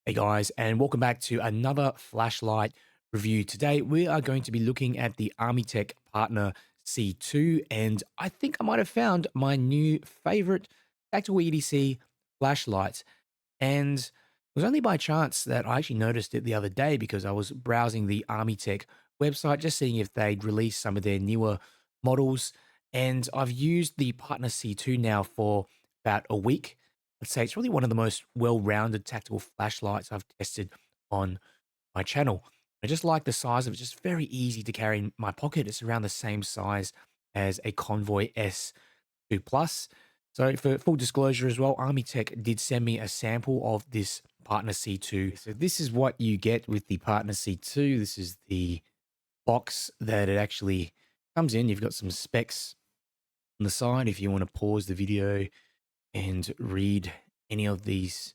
Hey guys, and welcome back to another flashlight review. Today we are going to be looking at the Armytek Partner C2, and I think I might have found my new favorite tactical EDC flashlight. And it was only by chance that I actually noticed it the other day because I was browsing the Armytek website, just seeing if they'd released some of their newer models. And I've used the Partner C2 now for about a week. I'd say it's really one of the most well-rounded tactical flashlights I've tested on my channel. I just like the size of it, just very easy to carry in my pocket. It's around the same size as a Convoy S2 Plus. So for full disclosure as well, Armytek did send me a sample of this Partner C2. So this is what you get with the Partner C2. This is the box that it actually comes in. You've got some specs on the side if you want to pause the video and read any of these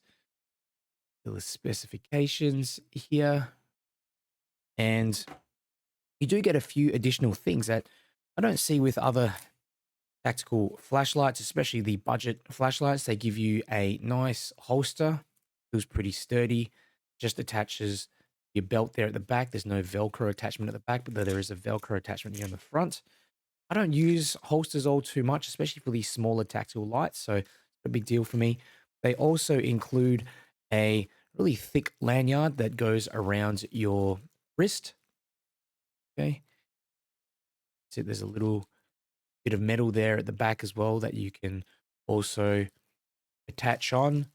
little specifications here. And you do get a few additional things that I don't see with other tactical flashlights, especially the budget flashlights. They give you a nice holster, feels pretty sturdy, just attaches your belt there at the back. There's no Velcro attachment at the back, but there is a Velcro attachment here on the front. I don't use holsters all too much, especially for these smaller tactical lights, so it's a big deal for me. They also include a really thick lanyard that goes around your wrist. Okay, so there's a little bit of metal there at the back as well that you can also attach on.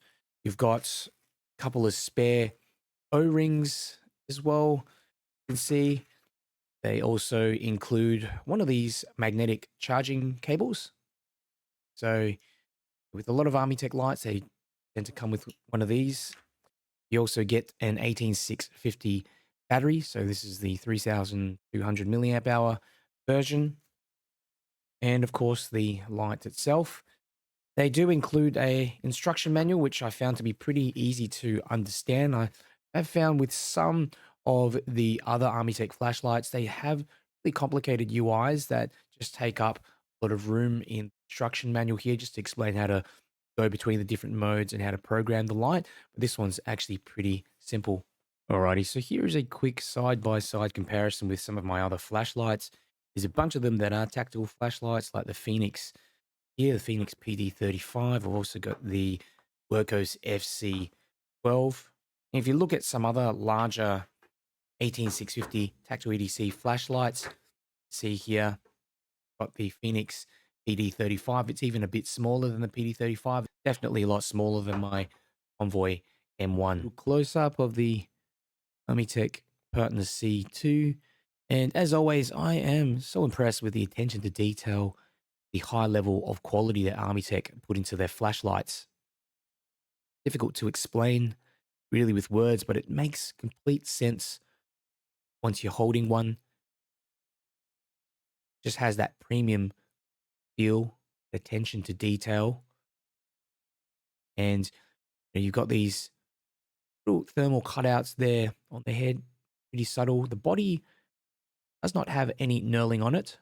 You've got a couple of spare O-rings as well. You can see they also include one of these magnetic charging cables. So with a lot of Armytek lights, they tend to come with one of these. You also get an 18650 battery. So this is the 3200 milliamp hour version. And of course, the light itself. They do include a instruction manual, which I found to be pretty easy to understand. I have found with some of the other Armytek flashlights, they have really complicated UIs that just take up a lot of room in the instruction manual here, just to explain how to go between the different modes and how to program the light. But this one's actually pretty simple. Alrighty, so here is a quick side-by-side comparison with some of my other flashlights. There's a bunch of them that are tactical flashlights, like the Phoenix here, the Phoenix PD35. I've also got the Workhorse FC12. And if you look at some other larger 18650 tactical EDC flashlights, see here, got the Phoenix PD35. It's even a bit smaller than the PD35. Definitely a lot smaller than my Convoy M1. Close up of the Armytek Partner C2. And as always, I am so impressed with the attention to detail, the high level of quality that Armytek put into their flashlights. Difficult to explain really with words, but it makes complete sense once you're holding one. Just has that premium feel, attention to detail. And you've got these little thermal cutouts there on the head, pretty subtle. The body does not have any knurling on it,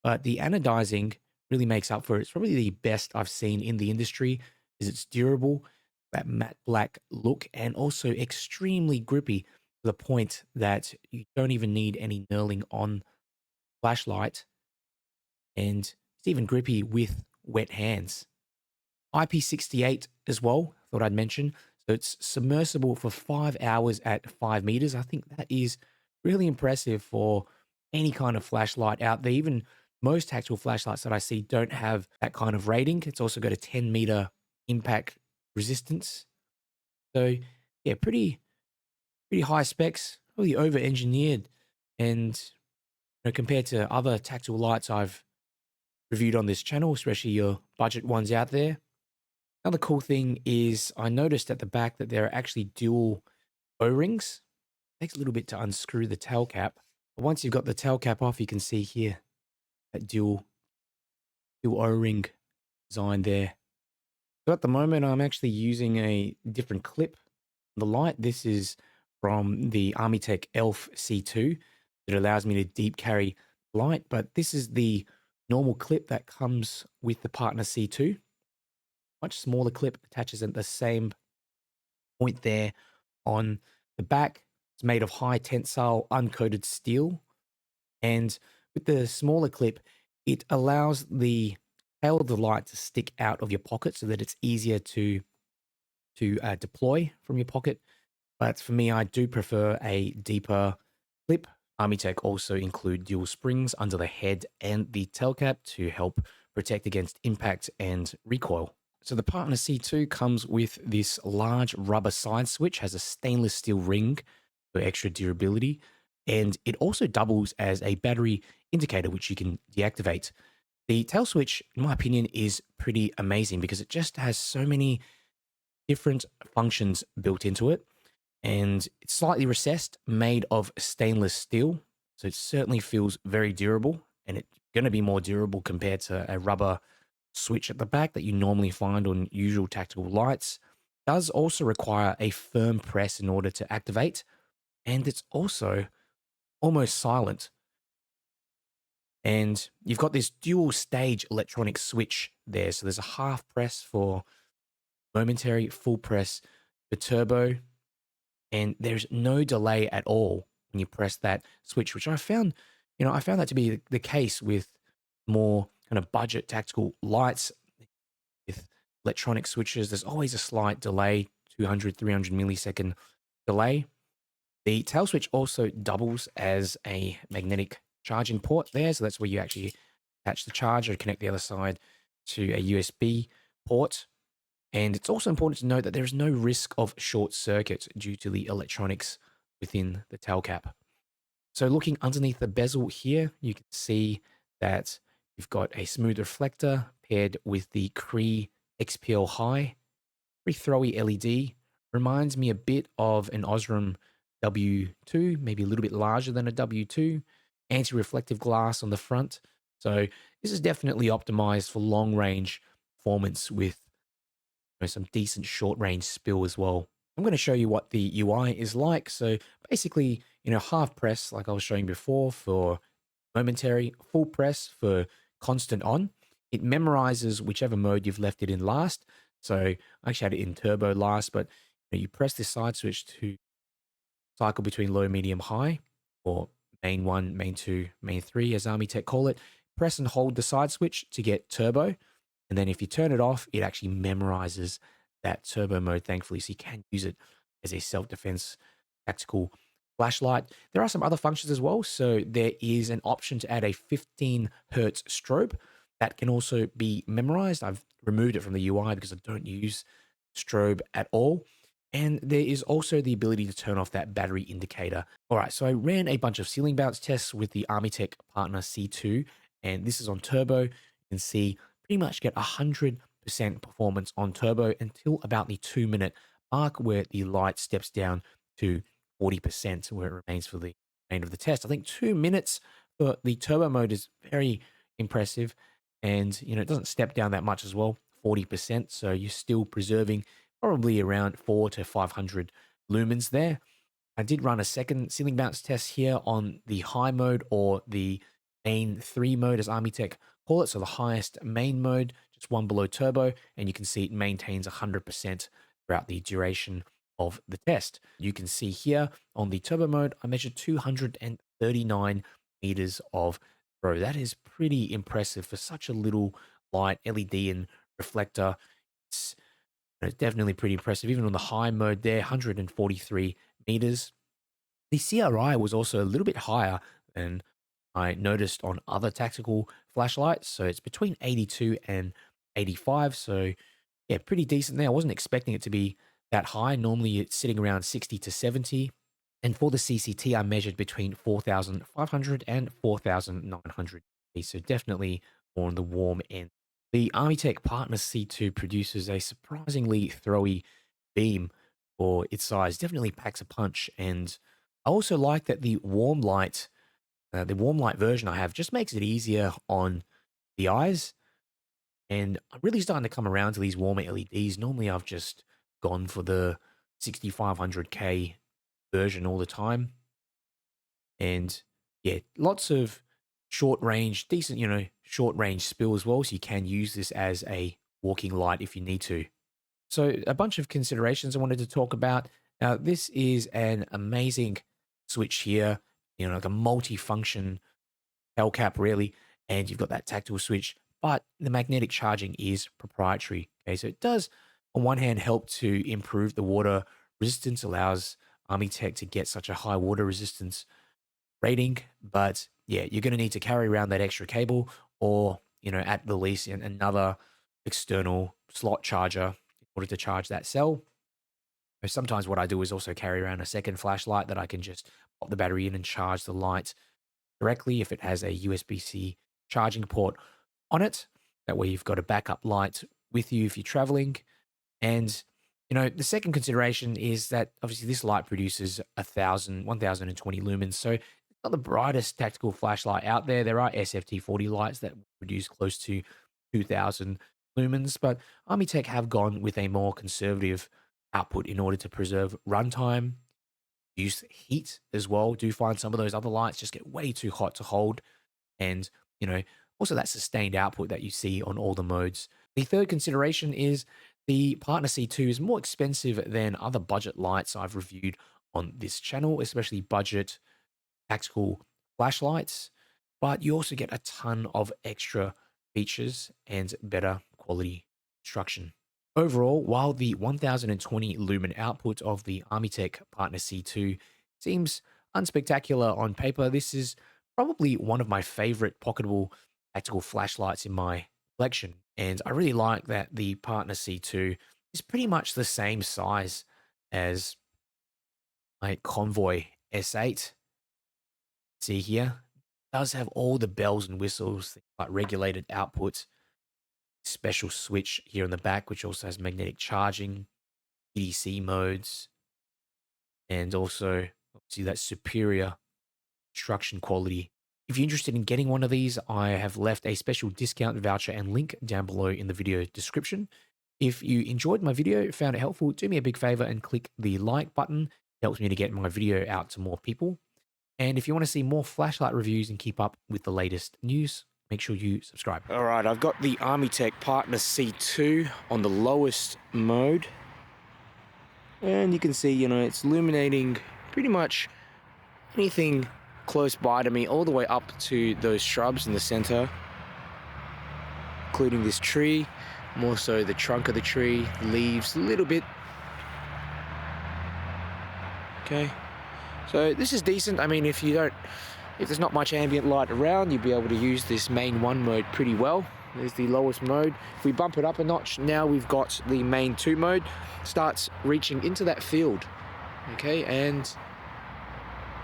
but the anodizing really makes up for it. It's probably the best I've seen in the industry, is it's durable, that matte black look, and also extremely grippy to the point that you don't even need any knurling on flashlight, and it's even grippy with wet hands. IP68 as well, thought I'd mention. So it's submersible for 5 hours at 5 meters. I think that is really impressive for any kind of flashlight out there. Even most tactical flashlights that I see don't have that kind of rating. It's also got a 10-meter impact resistance. So yeah, pretty high specs, really over-engineered. And compared to other tactical lights I've reviewed on this channel, especially your budget ones out there. Another cool thing is I noticed at the back that there are actually dual O-rings. Takes a little bit to unscrew the tail cap. But once you've got the tail cap off, you can see here that dual O-ring design there. So at the moment, I'm actually using a different clip on the light. This is from the Armytek ELF C2 that allows me to deep carry light, but this is the normal clip that comes with the Partner C2. Much smaller clip, attaches at the same point there on the back. It's made of high tensile uncoated steel. And with the smaller clip, it allows the tail of the light to stick out of your pocket so that it's easier to deploy from your pocket. But for me, I do prefer a deeper clip. Armytek also include dual springs under the head and the tail cap to help protect against impact and recoil. So the Partner C2 comes with this large rubber side switch, has a stainless steel ring for extra durability, and it also doubles as a battery indicator, which you can deactivate. The tail switch, in my opinion, is pretty amazing because it just has so many different functions built into it. And it's slightly recessed, made of stainless steel. So it certainly feels very durable, and it's going to be more durable compared to a rubber switch at the back that you normally find on usual tactical lights. It does also require a firm press in order to activate, and it's also almost silent. And you've got this dual stage electronic switch there. So there's a half press for momentary, full press for turbo, and there's no delay at all when you press that switch, which I found that to be the case with more kind of budget tactical lights with electronic switches. There's always a slight delay, 200, 300 millisecond delay. The tail switch also doubles as a magnetic charging port there. So that's where you actually attach the charger, connect the other side to a USB port. And it's also important to note that there is no risk of short circuit due to the electronics within the tail cap. So looking underneath the bezel here, you can see that you've got a smooth reflector paired with the Cree XPL High. Very throwy LED. Reminds me a bit of an Osram W2, maybe a little bit larger than a W2. Anti-reflective glass on the front. So this is definitely optimized for long range performance with some decent short range spill as well. I'm going to show you what the UI is like. So basically, half press, like I was showing before, for momentary, full press for constant on. It memorizes whichever mode you've left it in last. So I actually had it in turbo last, but you press this side switch to cycle between low, medium, high, or main 1, main 2, main 3, as Armytek call it. Press and hold the side switch to get turbo. And then if you turn it off, it actually memorizes that turbo mode, thankfully. So you can use it as a self-defense tactical flashlight. There are some other functions as well. So there is an option to add a 15 hertz strobe that can also be memorized. I've removed it from the UI because I don't use strobe at all. And there is also the ability to turn off that battery indicator. All right, so I ran a bunch of ceiling bounce tests with the Armytek Partner C2, and this is on turbo. You can see pretty much get 100% performance on turbo until about the 2-minute mark, where the light steps down to 40%, where it remains for the remainder of the test. I think 2 minutes for the turbo mode is very impressive, and it doesn't step down that much as well, 40%. So you're still preserving probably around 400 to 500 lumens there. I did run a second ceiling bounce test here on the high mode, or the main 3 mode as Armytek call it. So the highest main mode, just one below turbo, and you can see it maintains 100% throughout the duration of the test. You can see here on the turbo mode, I measured 239 meters of throw. That is pretty impressive for such a little light LED and reflector. It's definitely pretty impressive. Even on the high mode there, 143 meters. The CRI was also a little bit higher than I noticed on other tactical flashlights. So it's between 82 and 85. So yeah, pretty decent there. I wasn't expecting it to be that high. Normally it's sitting around 60 to 70. And for the CCT, I measured between 4,500 and 4,900. So definitely more on the warm end. The Armytek Partner C2 produces a surprisingly throwy beam for its size. Definitely packs a punch. And I also like that the warm light version I have just makes it easier on the eyes. And I'm really starting to come around to these warmer LEDs. Normally I've just gone for the 6500K version all the time. And yeah, lots of short range, decent, short range spill as well. So you can use this as a walking light if you need to. So a bunch of considerations I wanted to talk about. Now, this is an amazing switch here, like a multi-function L cap really, and you've got that tactile switch, but the magnetic charging is proprietary. Okay, so it does, on one hand, help to improve the water resistance, allows Armytek to get such a high water resistance rating, but yeah, you're going to need to carry around that extra cable, or at the least, another external slot charger in order to charge that cell. So sometimes what I do is also carry around a second flashlight that I can just pop the battery in and charge the light directly if it has a USB-C charging port on it. That way you've got a backup light with you if you're traveling. And, the second consideration is that obviously this light produces 1020 lumens. So it's not the brightest tactical flashlight out there. There are SFT40 lights that produce close to 2000 lumens, but Armytek have gone with a more conservative output in order to preserve runtime, use heat as well. Do find some of those other lights just get way too hot to hold. And, also that sustained output that you see on all the modes. The third consideration is the Partner C2 is more expensive than other budget lights I've reviewed on this channel, especially budget tactical flashlights. But you also get a ton of extra features and better quality construction. Overall, while the 1020 lumen output of the Armytek Partner C2 seems unspectacular on paper, this is probably one of my favorite pocketable tactical flashlights in my collection. And I really like that the Partner C2 is pretty much the same size as my Convoy S8. See here, it does have all the bells and whistles, like regulated output, special switch here in the back, which also has magnetic charging, EDC modes, and also see that superior construction quality. If you're interested in getting one of these, I have left a special discount voucher and link down below in the video description. If you enjoyed my video, found it helpful, do me a big favor and click the like button. It helps me to get my video out to more people. And if you want to see more flashlight reviews and keep up with the latest news, make sure you subscribe. All right, I've got the Armytek Partner C2 on the lowest mode. And you can see, it's illuminating pretty much anything close by to me, all the way up to those shrubs in the center, including this tree, more so the trunk of the tree, leaves a little bit. Okay, so this is decent. I mean, if there's not much ambient light around, you'll be able to use this main 1 mode pretty well. There's the lowest mode. If we bump it up a notch, now we've got the main 2 mode, starts reaching into that field. Okay, and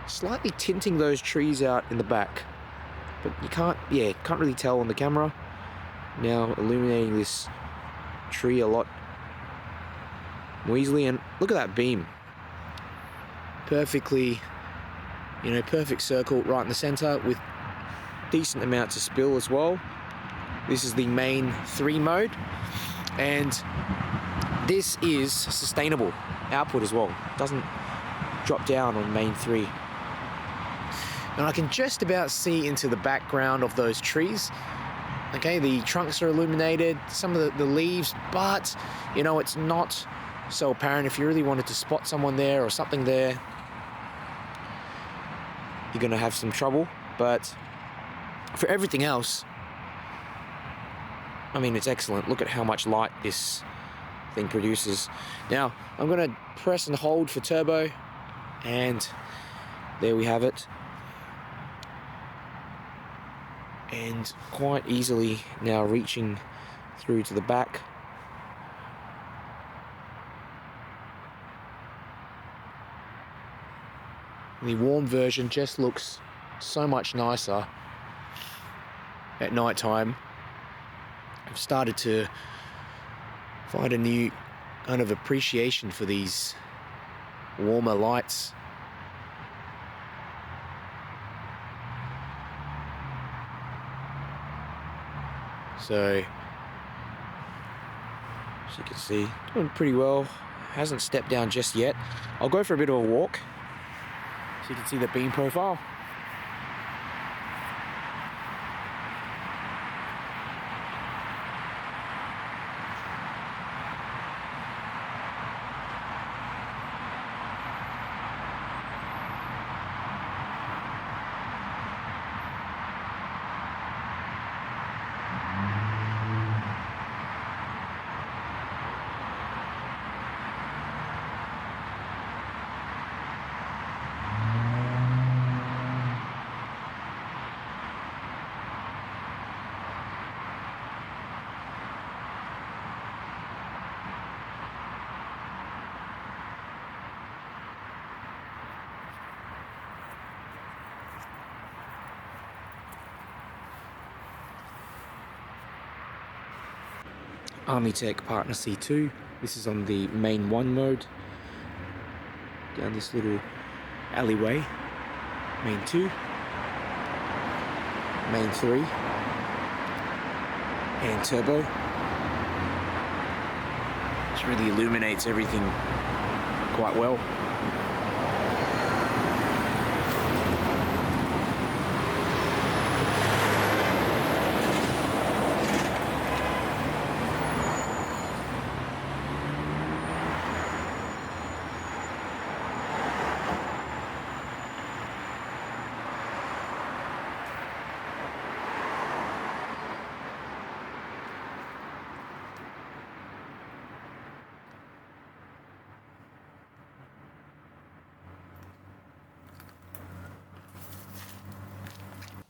slightly tinting those trees out in the back, but you can't really tell on the camera. Now illuminating this tree a lot more easily, and look at that beam. Perfectly, perfect circle right in the center with decent amounts of spill as well. This is the main 3 mode, and this is sustainable output as well. It doesn't drop down on main 3. And I can just about see into the background of those trees. Okay, the trunks are illuminated, some of the leaves, but, it's not so apparent. If you really wanted to spot someone there or something there, you're going to have some trouble. But for everything else, I mean, it's excellent. Look at how much light this thing produces. Now, I'm going to press and hold for turbo, and there we have it. And quite easily now reaching through to the back. The warm version just looks so much nicer at night time. I've started to find a new kind of appreciation for these warmer lights. So, as you can see, doing pretty well. Hasn't stepped down just yet. I'll go for a bit of a walk so you can see the beam profile. Armytek Partner C2. This is on the main 1 mode. Down this little alleyway. Main 2. Main 3. And turbo. Which really illuminates everything quite well.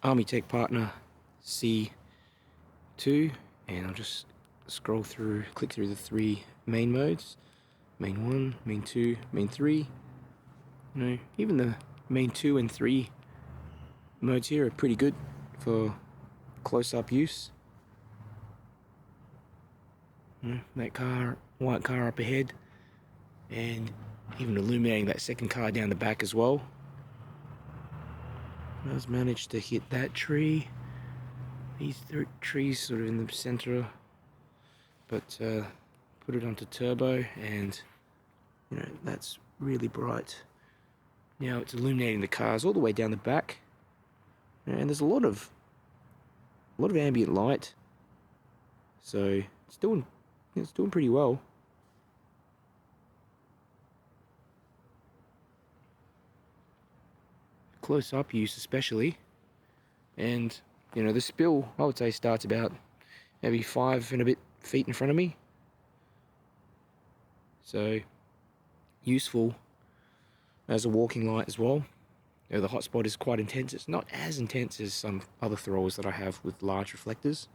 Armytek Partner C2, and I'll just scroll through, click through the 3 main modes. Main 1, main 2, main 3. You know, even the main 2 and 3 modes here are pretty good for close-up use. You know, that car, white car up ahead, and even illuminating that second car down the back as well. Does manage to hit that tree. These trees sort of in the center, but put it onto turbo, and you know, that's really bright. Now it's illuminating the cars all the way down the back, and there's a lot of ambient light, so it's doing pretty well. Close-up use especially, and you know, the spill I would say starts about maybe 5 and a bit feet in front of me, so useful as a walking light as well. You know, the hotspot is quite intense. It's not as intense as some other throwers that I have with large reflectors.